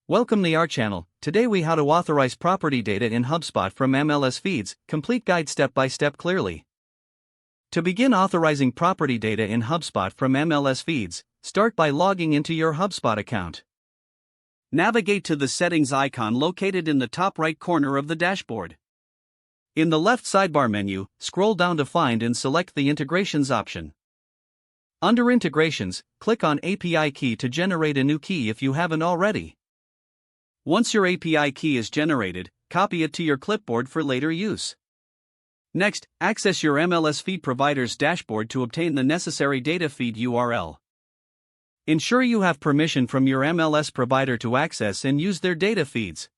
Welcome to our channel. Today we how to authorize property data in HubSpot from MLS feeds, complete guide step by step clearly. To begin authorizing property data in HubSpot from MLS feeds, start by logging into your HubSpot account. Navigate to the settings icon located in the top right corner of the dashboard. In the left sidebar menu, scroll down to find and select the integrations option. Under integrations, click on API key to generate a new key if you haven't already. Once your API key is generated, copy it to your clipboard for later use. Next, access your MLS feed provider's dashboard to obtain the necessary data feed URL. Ensure you have permission from your MLS provider to access and use their data feeds.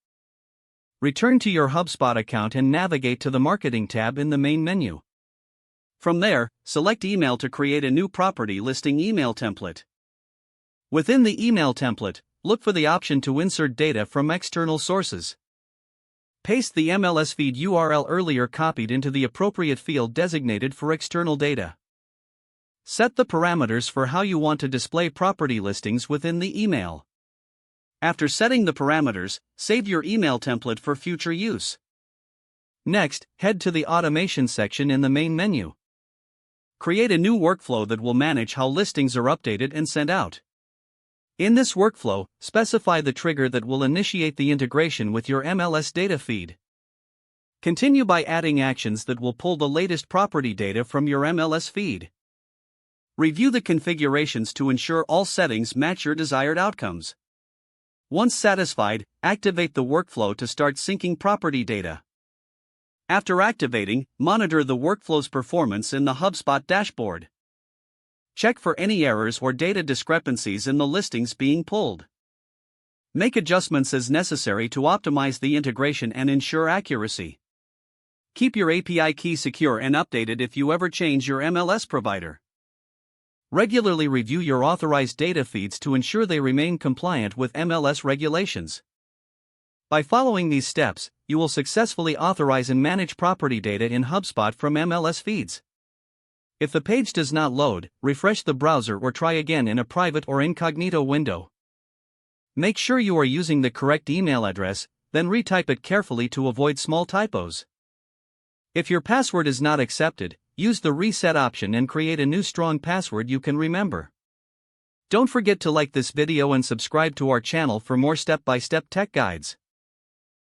Return to your HubSpot account and navigate to the Marketing tab in the main menu. From there, select Email to create a new property listing email template. Within the email template, look for the option to insert data from external sources. Paste the MLS feed URL earlier copied into the appropriate field designated for external data. Set the parameters for how you want to display property listings within the email. After setting the parameters, save your email template for future use. Next, head to the Automation section in the main menu. Create a new workflow that will manage how listings are updated and sent out. In this workflow, specify the trigger that will initiate the integration with your MLS data feed. Continue by adding actions that will pull the latest property data from your MLS feed. Review the configurations to ensure all settings match your desired outcomes. Once satisfied, activate the workflow to start syncing property data. After activating, monitor the workflow's performance in the HubSpot dashboard. Check for any errors or data discrepancies in the listings being pulled. Make adjustments as necessary to optimize the integration and ensure accuracy. Keep your API key secure and updated if you ever change your MLS provider. Regularly review your authorized data feeds to ensure they remain compliant with MLS regulations. By following these steps, you will successfully authorize and manage property data in HubSpot from MLS feeds. If the page does not load, refresh the browser or try again in a private or incognito window. Make sure you are using the correct email address, then retype it carefully to avoid small typos. If your password is not accepted, use the reset option and create a new strong password you can remember. Don't forget to like this video and subscribe to our channel for more step-by-step tech guides.